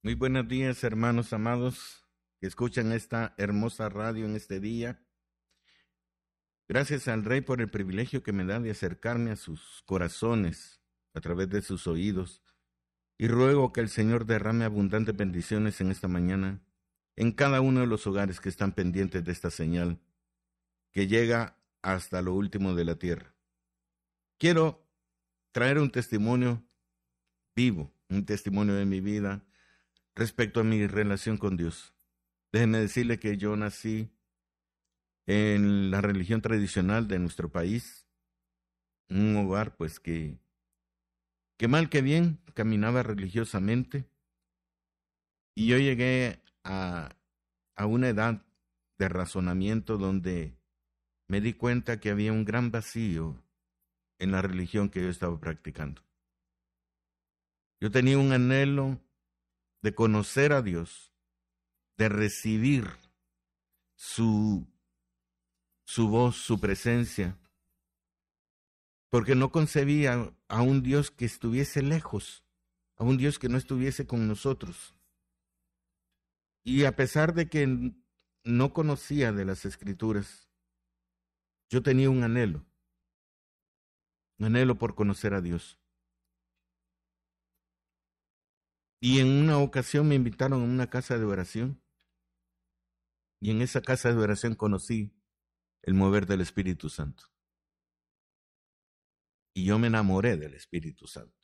Muy buenos días, hermanos amados, que escuchan esta hermosa radio en este día. Gracias al Rey por el privilegio que me da de acercarme a sus corazones a través de sus oídos. Y ruego que el Señor derrame abundantes bendiciones en esta mañana en cada uno de los hogares que están pendientes de esta señal que llega hasta lo último de la tierra. Quiero traer un testimonio vivo, un testimonio de mi vida respecto a mi relación con Dios. Déjeme decirle que yo nací en la religión tradicional de nuestro país, un hogar pues que mal que bien caminaba religiosamente, y yo llegué a una edad de razonamiento donde me di cuenta que había un gran vacío en la religión que yo estaba practicando. Yo tenía un anhelo de conocer a Dios, de recibir su voz, su presencia, porque no concebía a un Dios que estuviese lejos, a un Dios que no estuviese con nosotros. Y a pesar de que no conocía de las Escrituras, yo tenía un anhelo por conocer a Dios. Y en una ocasión me invitaron a una casa de oración, y en esa casa de oración conocí el mover del Espíritu Santo. Y yo me enamoré del Espíritu Santo.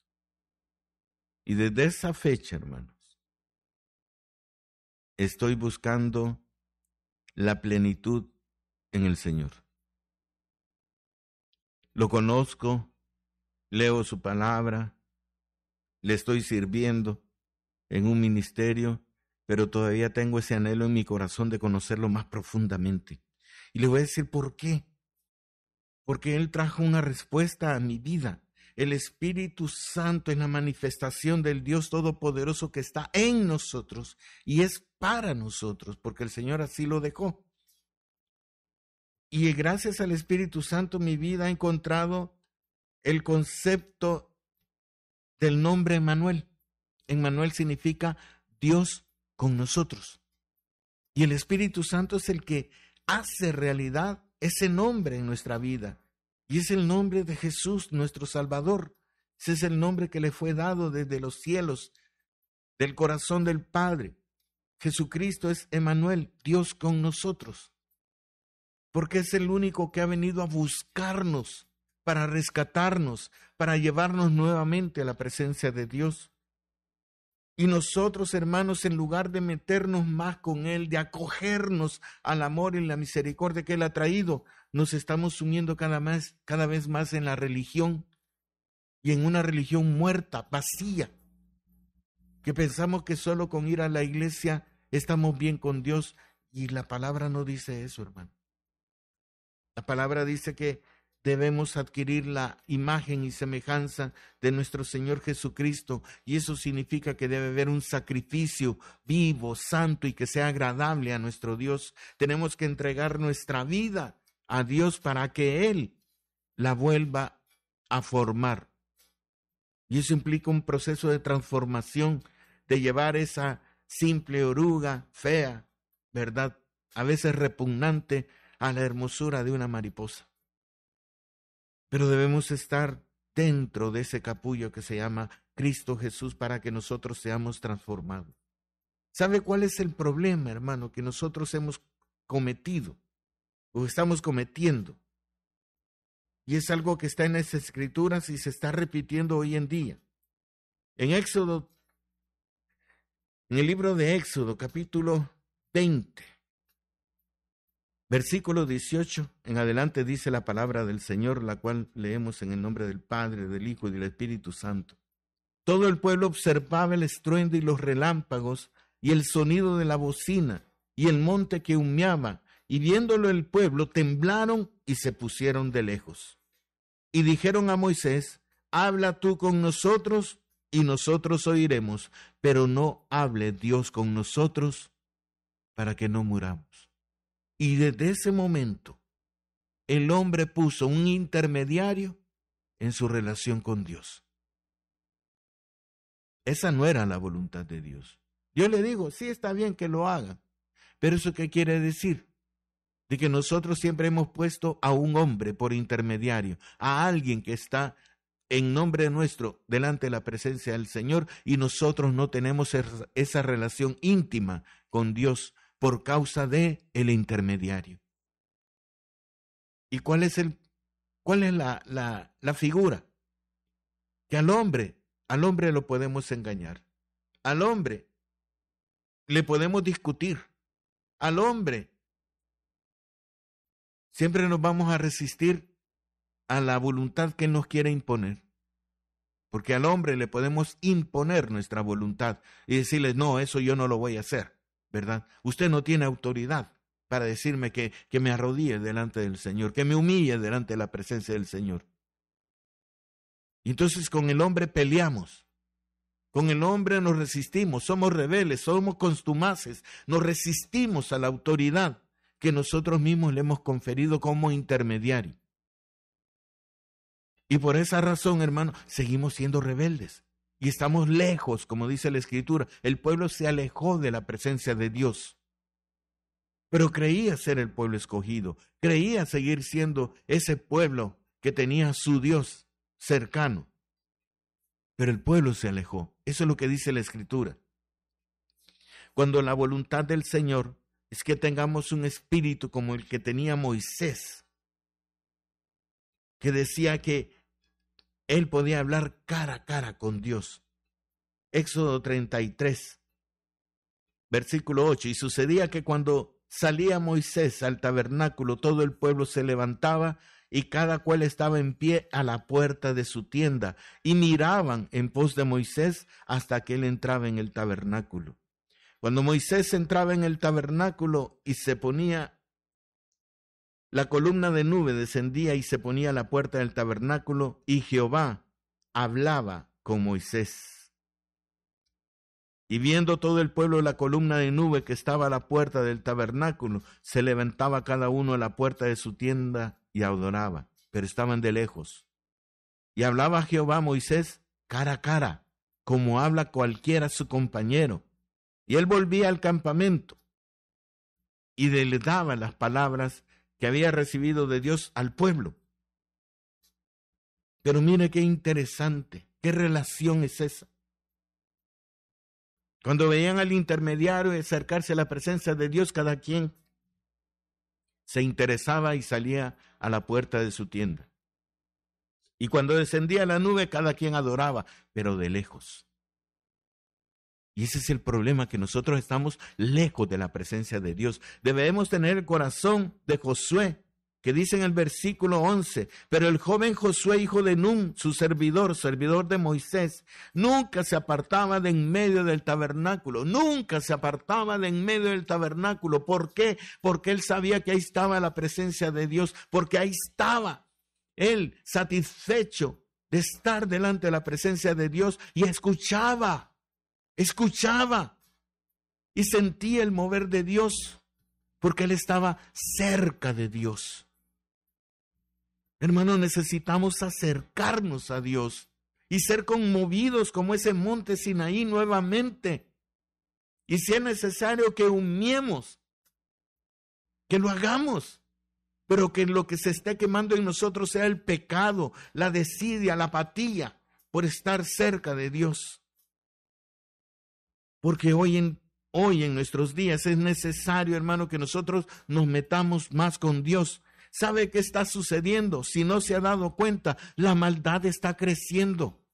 Y desde esa fecha, hermanos, estoy buscando la plenitud en el Señor. Lo conozco, leo su palabra, le estoy sirviendo en un ministerio, pero todavía tengo ese anhelo en mi corazón de conocerlo más profundamente. Y le voy a decir por qué. Porque Él trajo una respuesta a mi vida. El Espíritu Santo es la manifestación del Dios Todopoderoso que está en nosotros y es para nosotros, porque el Señor así lo dejó. Y gracias al Espíritu Santo mi vida ha encontrado el concepto del nombre Emmanuel. Emmanuel significa Dios con nosotros. Y el Espíritu Santo es el que hace realidad ese nombre en nuestra vida. Y es el nombre de Jesús, nuestro Salvador. Ese es el nombre que le fue dado desde los cielos, del corazón del Padre. Jesucristo es Emmanuel, Dios con nosotros. Porque es el único que ha venido a buscarnos, para rescatarnos, para llevarnos nuevamente a la presencia de Dios. Y nosotros, hermanos, en lugar de meternos más con Él, de acogernos al amor y la misericordia que Él ha traído, nos estamos sumiendo cada vez más en la religión, y en una religión muerta, vacía, que pensamos que solo con ir a la iglesia estamos bien con Dios, y la palabra no dice eso, hermano. La palabra dice que debemos adquirir la imagen y semejanza de nuestro Señor Jesucristo, y eso significa que debe haber un sacrificio vivo, santo y que sea agradable a nuestro Dios. Tenemos que entregar nuestra vida a Dios para que Él la vuelva a formar. Y eso implica un proceso de transformación, de llevar esa simple oruga fea, ¿verdad?, a veces repugnante, a la hermosura de una mariposa. Pero debemos estar dentro de ese capullo que se llama Cristo Jesús para que nosotros seamos transformados. ¿Sabe cuál es el problema, hermano, que nosotros hemos cometido o estamos cometiendo? Y es algo que está en las Escrituras y se está repitiendo hoy en día. En Éxodo, en el libro de Éxodo, capítulo 20, versículo 18 en adelante, dice la palabra del Señor, la cual leemos en el nombre del Padre, del Hijo y del Espíritu Santo. Todo el pueblo observaba el estruendo y los relámpagos y el sonido de la bocina y el monte que humeaba, y viéndolo el pueblo temblaron y se pusieron de lejos. Y dijeron a Moisés: habla tú con nosotros y nosotros oiremos, pero no hable Dios con nosotros para que no muramos. Y desde ese momento, el hombre puso un intermediario en su relación con Dios. Esa no era la voluntad de Dios. Yo le digo, sí, está bien que lo hagan. Pero ¿eso qué quiere decir? De que nosotros siempre hemos puesto a un hombre por intermediario, a alguien que está en nombre nuestro delante de la presencia del Señor, y nosotros no tenemos esa relación íntima con Dios por causa de el intermediario. ¿Y cuál es la figura? Que al hombre lo podemos engañar. Al hombre le podemos discutir. Al hombre siempre nos vamos a resistir a la voluntad que nos quiere imponer. Porque al hombre le podemos imponer nuestra voluntad y decirle, no, eso yo no lo voy a hacer, ¿verdad? Usted no tiene autoridad para decirme que me arrodille delante del Señor, que me humille delante de la presencia del Señor. Y entonces con el hombre peleamos, con el hombre nos resistimos, somos rebeldes, somos contumaces, nos resistimos a la autoridad que nosotros mismos le hemos conferido como intermediario. Y por esa razón, hermano, seguimos siendo rebeldes y estamos lejos, como dice la Escritura. El pueblo se alejó de la presencia de Dios, pero creía ser el pueblo escogido, creía seguir siendo ese pueblo que tenía a su Dios cercano. Pero el pueblo se alejó. Eso es lo que dice la Escritura. Cuando la voluntad del Señor es que tengamos un espíritu como el que tenía Moisés, que decía que él podía hablar cara a cara con Dios. Éxodo 33, versículo 8. Y sucedía que cuando salía Moisés al tabernáculo, todo el pueblo se levantaba y cada cual estaba en pie a la puerta de su tienda y miraban en pos de Moisés hasta que él entraba en el tabernáculo. Cuando Moisés entraba en el tabernáculo y se ponía, la columna de nube descendía y se ponía a la puerta del tabernáculo, y Jehová hablaba con Moisés. Y viendo todo el pueblo la columna de nube que estaba a la puerta del tabernáculo, se levantaba cada uno a la puerta de su tienda y adoraba, pero estaban de lejos. Y hablaba Jehová a Moisés cara a cara, como habla cualquiera a su compañero. Y él volvía al campamento y le daba las palabras que había recibido de Dios al pueblo. Pero mire qué interesante, qué relación es esa. Cuando veían al intermediario acercarse a la presencia de Dios, cada quien se interesaba y salía a la puerta de su tienda. Y cuando descendía la nube, cada quien adoraba, pero de lejos. Y ese es el problema, que nosotros estamos lejos de la presencia de Dios. Debemos tener el corazón de Josué, que dice en el versículo 11, pero el joven Josué, hijo de Nun, su servidor de Moisés, nunca se apartaba de en medio del tabernáculo, nunca se apartaba de en medio del tabernáculo. ¿Por qué? Porque él sabía que ahí estaba la presencia de Dios, porque ahí estaba él satisfecho de estar delante de la presencia de Dios, y escuchaba y sentía el mover de Dios, porque él estaba cerca de Dios. Hermano, necesitamos acercarnos a Dios y ser conmovidos como ese monte Sinaí nuevamente. Y si es necesario que humiemos, que lo hagamos, pero que lo que se esté quemando en nosotros sea el pecado, la desidia, la apatía por estar cerca de Dios. Porque hoy en nuestros días es necesario, hermano, que nosotros nos metamos más con Dios. ¿Sabe qué está sucediendo? Si no se ha dado cuenta, la maldad está creciendo.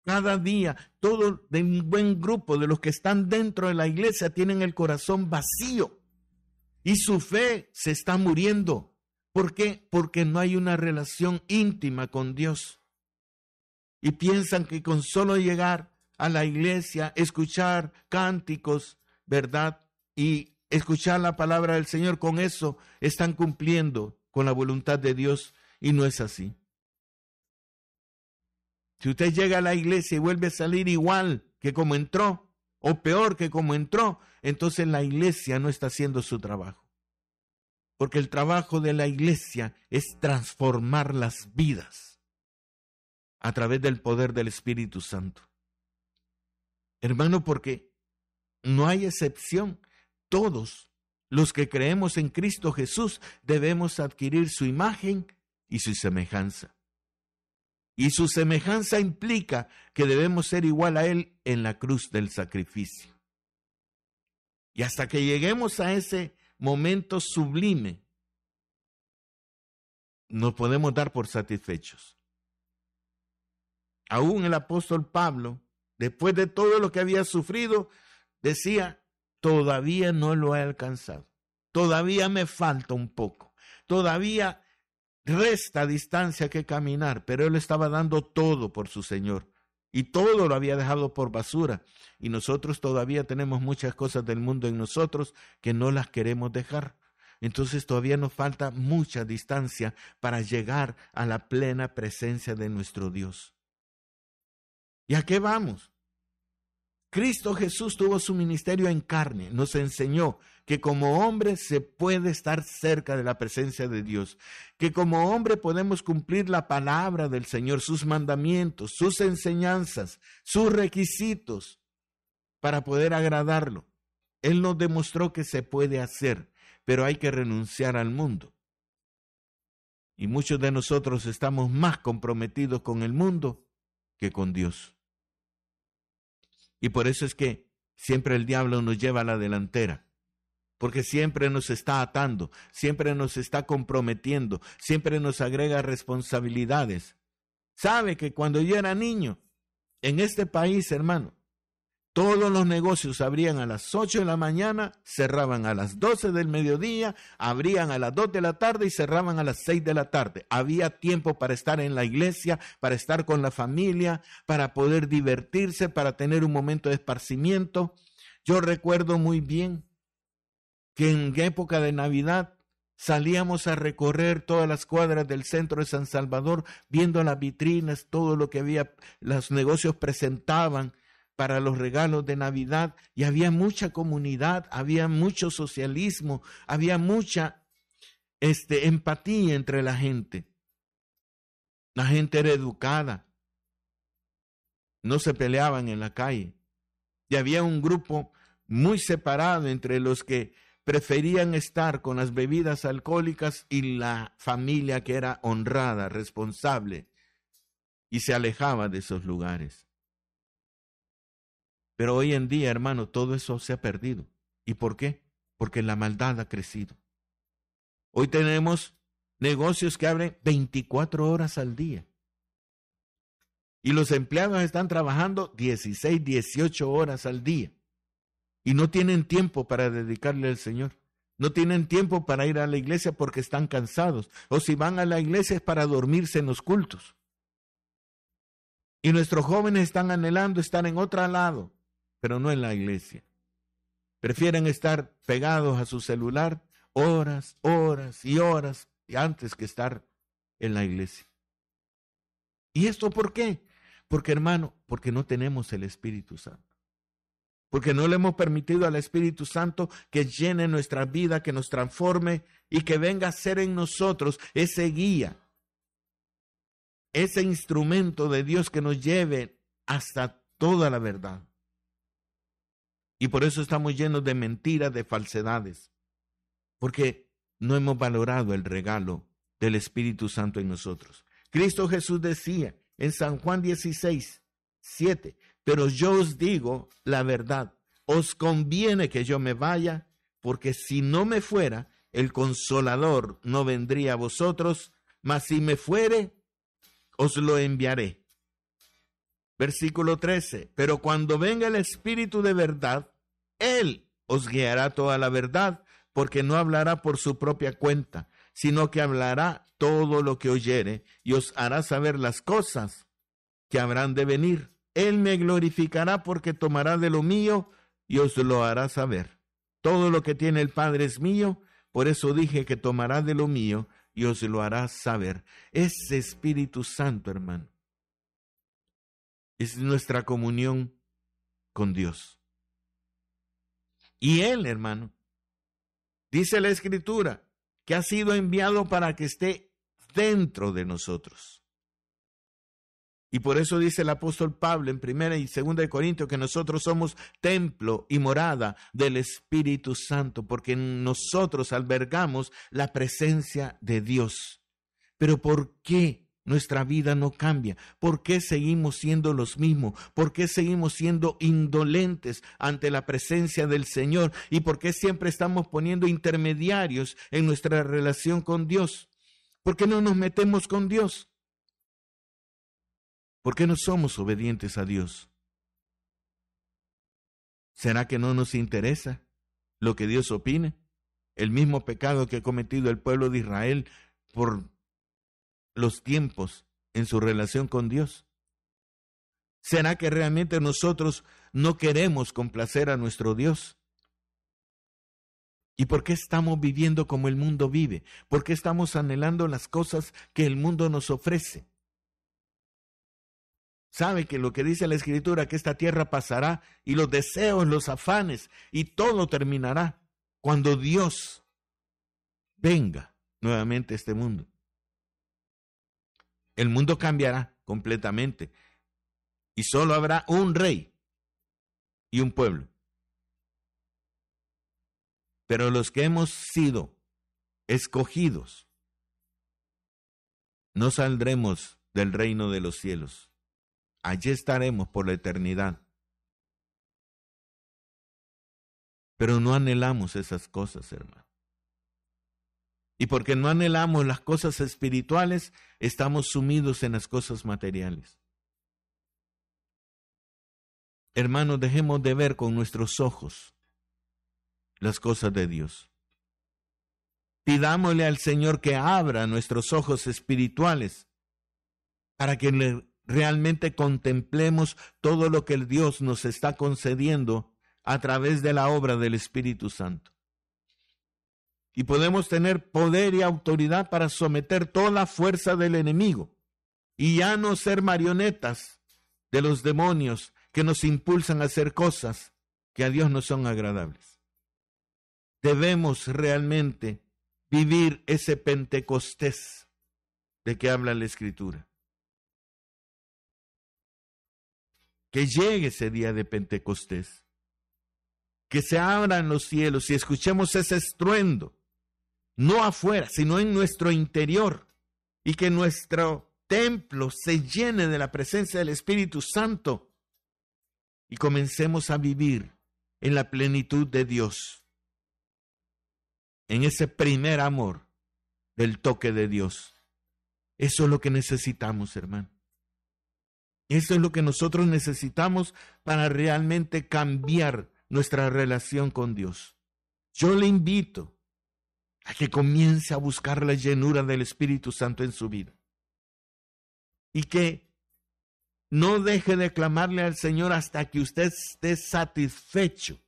Cada día, todo de un buen grupo de los que están dentro de la iglesia tienen el corazón vacío y su fe se está muriendo. ¿Por qué? Porque no hay una relación íntima con Dios. Y piensan que con solo llegar a la iglesia, escuchar cánticos, ¿verdad? Y escuchar la palabra del Señor, con eso están cumpliendo con la voluntad de Dios, y no es así. Si usted llega a la iglesia y vuelve a salir igual que como entró, o peor que como entró, entonces la iglesia no está haciendo su trabajo. Porque el trabajo de la iglesia es transformar las vidas a través del poder del Espíritu Santo. Hermano, porque no hay excepción. Todos los que creemos en Cristo Jesús debemos adquirir su imagen y su semejanza. Y su semejanza implica que debemos ser igual a Él en la cruz del sacrificio. Y hasta que lleguemos a ese momento sublime, nos podemos dar por satisfechos. Aún el apóstol Pablo, después de todo lo que había sufrido, decía, todavía no lo he alcanzado, todavía me falta un poco, todavía resta distancia que caminar, pero él estaba dando todo por su Señor y todo lo había dejado por basura. Y nosotros todavía tenemos muchas cosas del mundo en nosotros que no las queremos dejar. Entonces todavía nos falta mucha distancia para llegar a la plena presencia de nuestro Dios. ¿Y a qué vamos? Cristo Jesús tuvo su ministerio en carne, nos enseñó que como hombre se puede estar cerca de la presencia de Dios, que como hombre podemos cumplir la palabra del Señor, sus mandamientos, sus enseñanzas, sus requisitos para poder agradarlo. Él nos demostró que se puede hacer, pero hay que renunciar al mundo. Y muchos de nosotros estamos más comprometidos con el mundo que con Dios. Y por eso es que siempre el diablo nos lleva a la delantera, porque siempre nos está atando, siempre nos está comprometiendo, siempre nos agrega responsabilidades. Sabe que cuando yo era niño, en este país, hermano, todos los negocios abrían a las 8 de la mañana, cerraban a las 12 del mediodía, abrían a las 2 de la tarde y cerraban a las 6 de la tarde. Había tiempo para estar en la iglesia, para estar con la familia, para poder divertirse, para tener un momento de esparcimiento. Yo recuerdo muy bien que en época de Navidad salíamos a recorrer todas las cuadras del centro de San Salvador, viendo las vitrinas, todo lo que había, los negocios presentaban para los regalos de Navidad, y había mucha comunidad, había mucho socialismo, había mucha empatía entre la gente. La gente era educada, no se peleaban en la calle, y había un grupo muy separado entre los que preferían estar con las bebidas alcohólicas y la familia que era honrada, responsable, y se alejaba de esos lugares. Pero hoy en día, hermano, todo eso se ha perdido. ¿Y por qué? Porque la maldad ha crecido. Hoy tenemos negocios que abren 24 horas al día. Y los empleados están trabajando 16, 18 horas al día. Y no tienen tiempo para dedicarle al Señor. No tienen tiempo para ir a la iglesia porque están cansados. O si van a la iglesia es para dormirse en los cultos. Y nuestros jóvenes están anhelando estar en otro lado, pero no en la iglesia. Prefieren estar pegados a su celular horas, horas y horas antes que estar en la iglesia. ¿Y esto por qué? Porque, hermano, porque no tenemos el Espíritu Santo. Porque no le hemos permitido al Espíritu Santo que llene nuestra vida, que nos transforme y que venga a ser en nosotros ese guía, ese instrumento de Dios que nos lleve hasta toda la verdad. Y por eso estamos llenos de mentiras, de falsedades, porque no hemos valorado el regalo del Espíritu Santo en nosotros. Cristo Jesús decía en San Juan 16, 7, pero yo os digo la verdad, os conviene que yo me vaya, porque si no me fuera, el Consolador no vendría a vosotros, mas si me fuere, os lo enviaré. Versículo 13, pero cuando venga el Espíritu de verdad, Él os guiará toda la verdad, porque no hablará por su propia cuenta, sino que hablará todo lo que oyere y os hará saber las cosas que habrán de venir. Él me glorificará porque tomará de lo mío y os lo hará saber. Todo lo que tiene el Padre es mío, por eso dije que tomará de lo mío y os lo hará saber. Ese Espíritu Santo, hermano, es nuestra comunión con Dios. Y Él, hermano, dice la Escritura, que ha sido enviado para que esté dentro de nosotros. Y por eso dice el apóstol Pablo en 1 y 2 de Corintios que nosotros somos templo y morada del Espíritu Santo, porque en nosotros albergamos la presencia de Dios. Pero ¿por qué nuestra vida no cambia? ¿Por qué seguimos siendo los mismos? ¿Por qué seguimos siendo indolentes ante la presencia del Señor? ¿Y por qué siempre estamos poniendo intermediarios en nuestra relación con Dios? ¿Por qué no nos metemos con Dios? ¿Por qué no somos obedientes a Dios? ¿Será que no nos interesa lo que Dios opine? El mismo pecado que ha cometido el pueblo de Israel por los tiempos en su relación con Dios. ¿Será que realmente nosotros no queremos complacer a nuestro Dios? ¿Y por qué estamos viviendo como el mundo vive? ¿Por qué estamos anhelando las cosas que el mundo nos ofrece? Sabe que lo que dice la Escritura, que esta tierra pasará y los deseos, los afanes y todo terminará cuando Dios venga nuevamente a este mundo. El mundo cambiará completamente y solo habrá un rey y un pueblo. Pero los que hemos sido escogidos, no saldremos del reino de los cielos. Allí estaremos por la eternidad. Pero no anhelamos esas cosas, hermano. Y porque no anhelamos las cosas espirituales, estamos sumidos en las cosas materiales. Hermanos, dejemos de ver con nuestros ojos las cosas de Dios. Pidámosle al Señor que abra nuestros ojos espirituales para que realmente contemplemos todo lo que el Dios nos está concediendo a través de la obra del Espíritu Santo. Y podemos tener poder y autoridad para someter toda fuerza del enemigo y ya no ser marionetas de los demonios que nos impulsan a hacer cosas que a Dios no son agradables. Debemos realmente vivir ese Pentecostés de que habla la Escritura. Que llegue ese día de Pentecostés, que se abran los cielos y escuchemos ese estruendo, no afuera, sino en nuestro interior, y que nuestro templo se llene de la presencia del Espíritu Santo y comencemos a vivir en la plenitud de Dios, en ese primer amor del toque de Dios. Eso es lo que necesitamos, hermano. Eso es lo que nosotros necesitamos para realmente cambiar nuestra relación con Dios. Yo le invito a que comience a buscar la llenura del Espíritu Santo en su vida. Y que no deje de clamarle al Señor hasta que usted esté satisfecho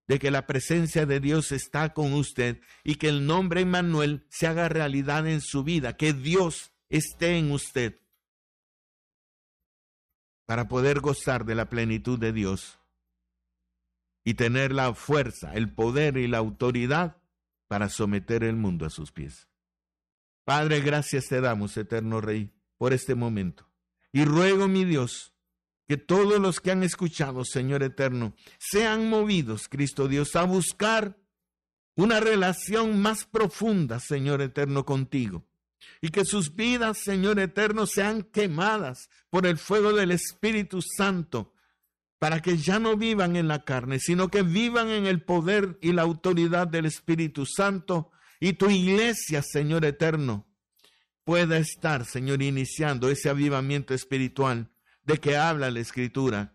de que la presencia de Dios está con usted y que el nombre Emmanuel se haga realidad en su vida, que Dios esté en usted para poder gozar de la plenitud de Dios y tener la fuerza, el poder y la autoridad para someter el mundo a sus pies. Padre, gracias te damos, eterno Rey, por este momento. Y ruego, mi Dios, que todos los que han escuchado, Señor eterno, sean movidos, Cristo Dios, a buscar una relación más profunda, Señor eterno, contigo. Y que sus vidas, Señor eterno, sean quemadas por el fuego del Espíritu Santo, para que ya no vivan en la carne, sino que vivan en el poder y la autoridad del Espíritu Santo, y tu iglesia, Señor eterno, pueda estar, Señor, iniciando ese avivamiento espiritual de que habla la Escritura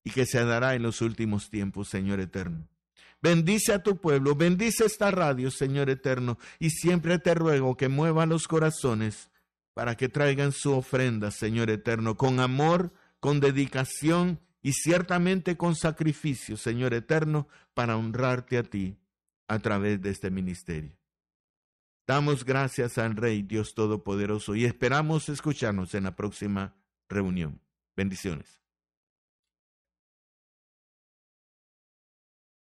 y que se dará en los últimos tiempos, Señor eterno. Bendice a tu pueblo, bendice esta radio, Señor eterno, y siempre te ruego que mueva los corazones para que traigan su ofrenda, Señor eterno, con amor, con dedicación y ciertamente con sacrificio, Señor eterno, para honrarte a ti a través de este ministerio. Damos gracias al Rey, Dios Todopoderoso, y esperamos escucharnos en la próxima reunión. Bendiciones.